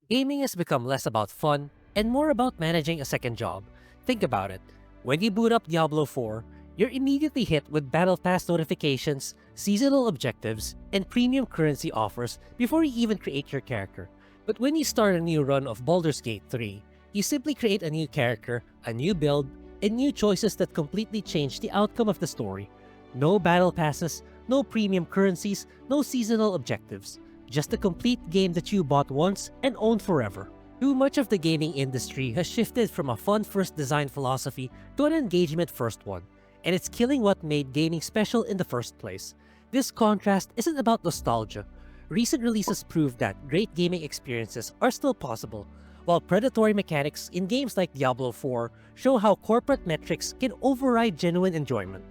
Gaming has become less about fun and more about managing a second job. Think about it. When you boot up Diablo 4, you're immediately hit with Battle Pass notifications, seasonal objectives, and premium currency offers before you even create your character. But when you start a new run of Baldur's Gate 3, you simply create a new character, a new build, and new choices that completely change the outcome of the story. No battle passes, no premium currencies, no seasonal objectives. Just a complete game that you bought once and own forever. Too much of the gaming industry has shifted from a fun-first design philosophy to an engagement-first one, and it's killing what made gaming special in the first place. This contrast isn't about nostalgia. Recent releases prove that great gaming experiences are still possible, while predatory mechanics in games like Diablo 4 show how corporate metrics can override genuine enjoyment.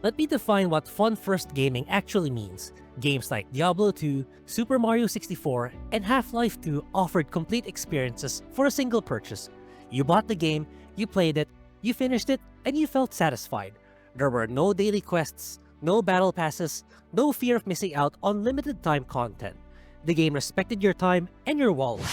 Let me define what fun-first gaming actually means. Games like Diablo 2, Super Mario 64, and Half-Life 2 offered complete experiences for a single purchase. You bought the game, you played it, you finished it, and you felt satisfied. There were no daily quests, no battle passes, no fear of missing out on limited-time content. The game respected your time and your wallet.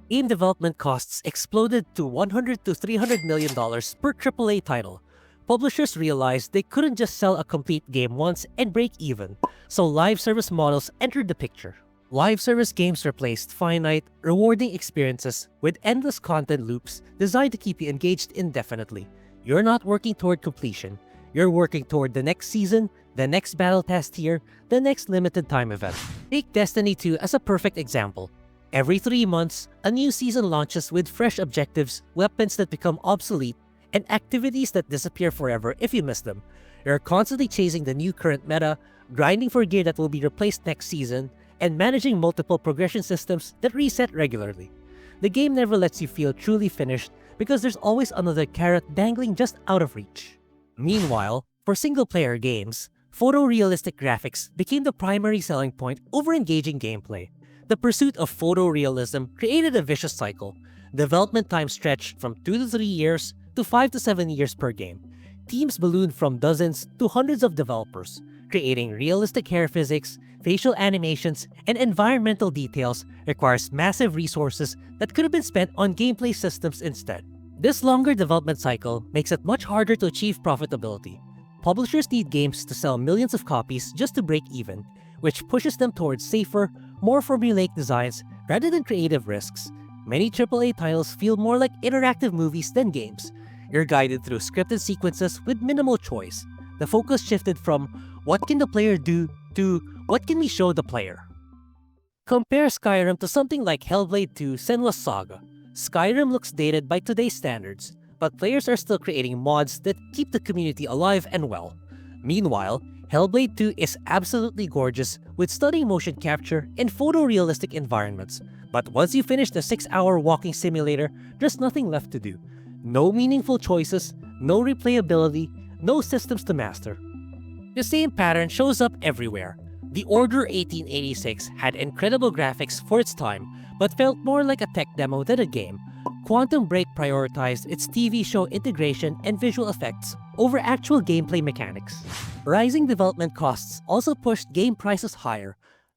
Game development costs exploded to $100 to $300 million per AAA title. Publishers realized they couldn't just sell a complete game once and break even, so live service models entered the picture. Live service games replaced finite, rewarding experiences with endless content loops designed to keep you engaged indefinitely. You're not working toward completion, you're working toward the next season, the next battle pass tier, the next limited time event. Take Destiny 2 as a perfect example. Every 3 months, a new season launches with fresh objectives, weapons that become obsolete, and activities that disappear forever if you miss them. You're constantly chasing the new current meta, grinding for gear that will be replaced next season, and managing multiple progression systems that reset regularly. The game never lets you feel truly finished because there's always another carrot dangling just out of reach. Meanwhile, for single-player games, photorealistic graphics became the primary selling point over engaging gameplay. The pursuit of photorealism created a vicious cycle. Development time stretched from 2 to 3 years to 5 to 7 years per game. Teams ballooned from dozens to hundreds of developers, creating realistic hair physics, facial animations, and environmental details requires massive resources that could have been spent on gameplay systems instead. This longer development cycle makes it much harder to achieve profitability. Publishers need games to sell millions of copies just to break even, which pushes them towards safer, more formulaic designs rather than creative risks. Many AAA titles feel more like interactive movies than games. You're guided through scripted sequences with minimal choice. The focus shifted from what can the player do to what can we show the player. Compare Skyrim to something like Hellblade 2 Senua's Saga. Skyrim looks dated by today's standards, but players are still creating mods that keep the community alive and well. Meanwhile, Hellblade 2 is absolutely gorgeous with stunning motion capture and photorealistic environments. But once you finish the 6-hour walking simulator, there's nothing left to do. No meaningful choices, no replayability, no systems to master. The same pattern shows up everywhere. The Order 1886 had incredible graphics for its time, but felt more like a tech demo than a game. Quantum Break prioritized its TV show integration and visual effects over actual gameplay mechanics. Rising development costs also pushed game prices higher.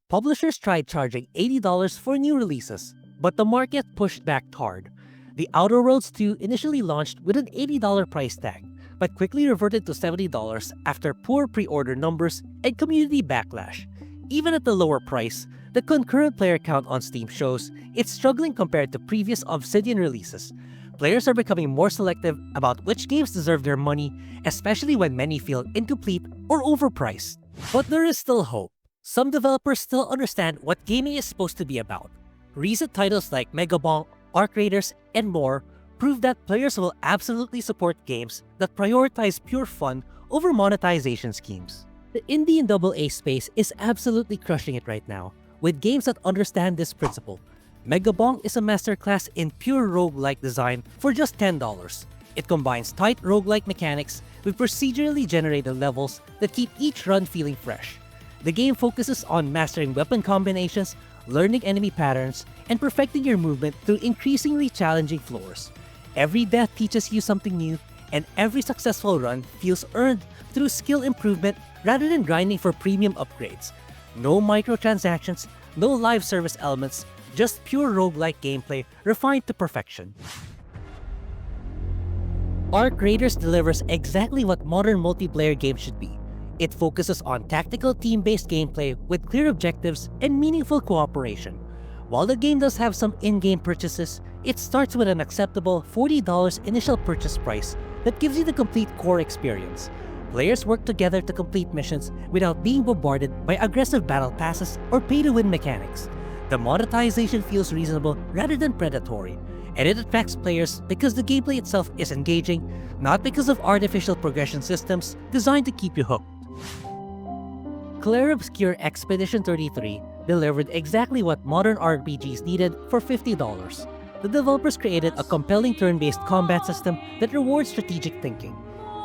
Publishers tried charging $80 for new releases, but the market pushed back hard. The Outer Worlds 2 initially launched with an $80 price tag, but quickly reverted to $70 after poor pre-order numbers and community backlash. Even at the lower price, the concurrent player count on Steam shows it's struggling compared to previous Obsidian releases. Players are becoming more selective about which games deserve their money, especially when many feel incomplete or overpriced. But there is still hope. Some developers still understand what gaming is supposed to be about. Recent titles like Megabonk, Arc Raiders, and more prove that players will absolutely support games that prioritize pure fun over monetization schemes. The indie and AA space is absolutely crushing it right now, with games that understand this principle. Megabonk is a masterclass in pure roguelike design for just $10. It combines tight roguelike mechanics with procedurally generated levels that keep each run feeling fresh. The game focuses on mastering weapon combinations, learning enemy patterns, and perfecting your movement through increasingly challenging floors. Every death teaches you something new, and every successful run feels earned through skill improvement rather than grinding for premium upgrades. No microtransactions, no live service elements, just pure roguelike gameplay refined to perfection. Arc Raiders delivers exactly what modern multiplayer games should be. It focuses on tactical team-based gameplay with clear objectives and meaningful cooperation. While the game does have some in-game purchases, it starts with an acceptable $40 initial purchase price that gives you the complete core experience. Players work together to complete missions without being bombarded by aggressive battle passes or pay-to-win mechanics. The monetization feels reasonable rather than predatory, and it attracts players because the gameplay itself is engaging, not because of artificial progression systems designed to keep you hooked. Clair Obscur Expedition 33 delivered exactly what modern RPGs needed for $50. The developers created a compelling turn-based combat system that rewards strategic thinking.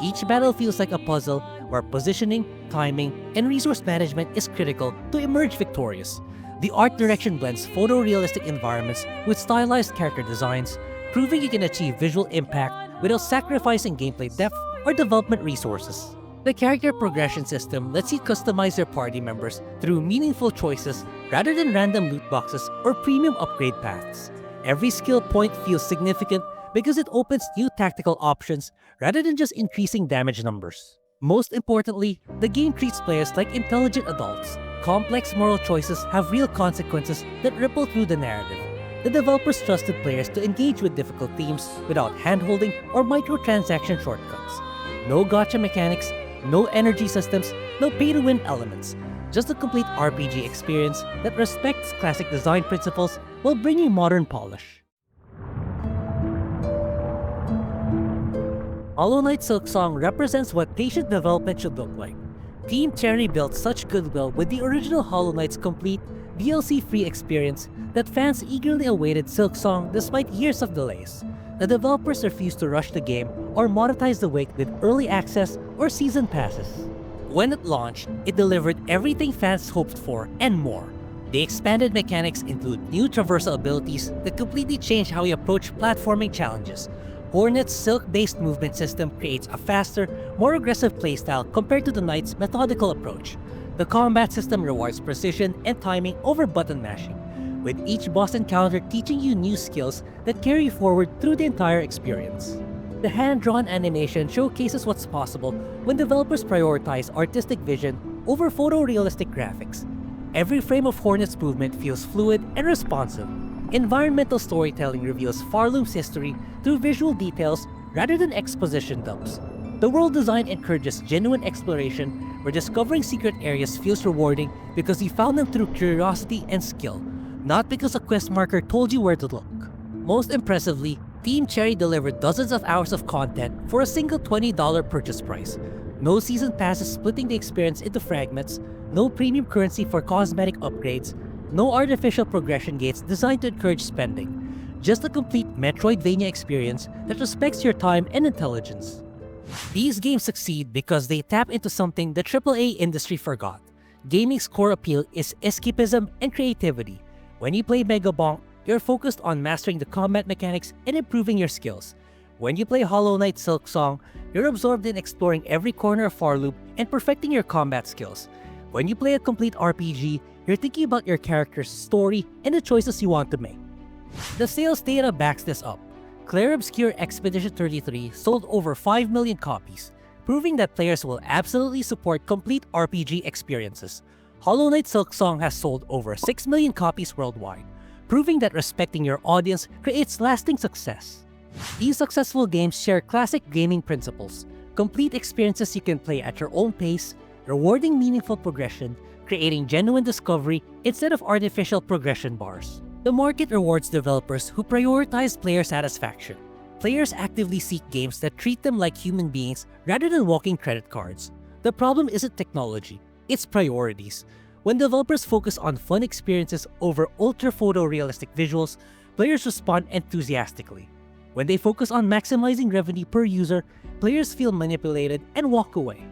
Each battle feels like a puzzle where positioning, timing, and resource management is critical to emerge victorious. The art direction blends photorealistic environments with stylized character designs, proving you can achieve visual impact without sacrificing gameplay depth or development resources. The character progression system lets you customize your party members through meaningful choices rather than random loot boxes or premium upgrade paths. Every skill point feels significant because it opens new tactical options rather than just increasing damage numbers. Most importantly, the game treats players like intelligent adults. Complex moral choices have real consequences that ripple through the narrative. The developers trusted players to engage with difficult themes without hand-holding or microtransaction shortcuts. No gacha mechanics, no energy systems, no pay-to-win elements. Just a complete RPG experience that respects classic design principles while bringing modern polish. Hollow Knight Silksong represents what patient development should look like. Team Cherry built such goodwill with the original Hollow Knight's complete, DLC-free experience that fans eagerly awaited Silksong despite years of delays. The developers refused to rush the game or monetize the wait with early access or season passes. When it launched, it delivered everything fans hoped for and more. The expanded mechanics include new traversal abilities that completely change how you approach platforming challenges. Hornet's silk-based movement system creates a faster, more aggressive playstyle compared to the Knight's methodical approach. The combat system rewards precision and timing over button mashing, with each boss encounter teaching you new skills that carry forward through the entire experience. The hand-drawn animation showcases what's possible when developers prioritize artistic vision over photorealistic graphics. Every frame of Hornet's movement feels fluid and responsive. Environmental storytelling reveals Farloom's history through visual details rather than exposition dumps. The world design encourages genuine exploration, where discovering secret areas feels rewarding because you found them through curiosity and skill, not because a quest marker told you where to look. Most impressively, Team Cherry delivered dozens of hours of content for a single $20 purchase price. No season passes splitting the experience into fragments, no premium currency for cosmetic upgrades, no artificial progression gates designed to encourage spending. Just a complete Metroidvania experience that respects your time and intelligence. These games succeed because they tap into something the AAA industry forgot. Gaming's core appeal is escapism and creativity. When you play Megabonk, you're focused on mastering the combat mechanics and improving your skills. When you play Hollow Knight Silksong, you're absorbed in exploring every corner of Farloop and perfecting your combat skills. When you play a complete RPG, you're thinking about your character's story and the choices you want to make. The sales data backs this up. Clair Obscur Expedition 33 sold over 5 million copies, proving that players will absolutely support complete RPG experiences. Hollow Knight Silksong has sold over 6 million copies worldwide, proving that respecting your audience creates lasting success. These successful games share classic gaming principles, complete experiences you can play at your own pace, rewarding meaningful progression, creating genuine discovery instead of artificial progression bars. The market rewards developers who prioritize player satisfaction. Players actively seek games that treat them like human beings rather than walking credit cards. The problem isn't technology, it's priorities. When developers focus on fun experiences over ultra-photorealistic visuals, players respond enthusiastically. When they focus on maximizing revenue per user, players feel manipulated and walk away.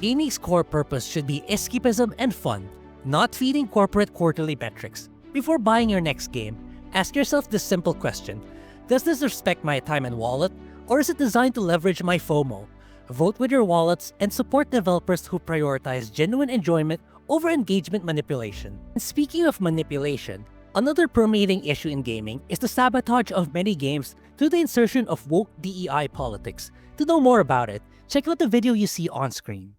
Gaming's core purpose should be escapism and fun, not feeding corporate quarterly metrics. Before buying your next game, ask yourself this simple question: does this respect my time and wallet, or is it designed to leverage my FOMO? Vote with your wallets and support developers who prioritize genuine enjoyment over engagement manipulation. And speaking of manipulation, Another permeating issue in gaming is the sabotage of many games through the insertion of woke DEI politics. To know more about it, check out the video you see on screen.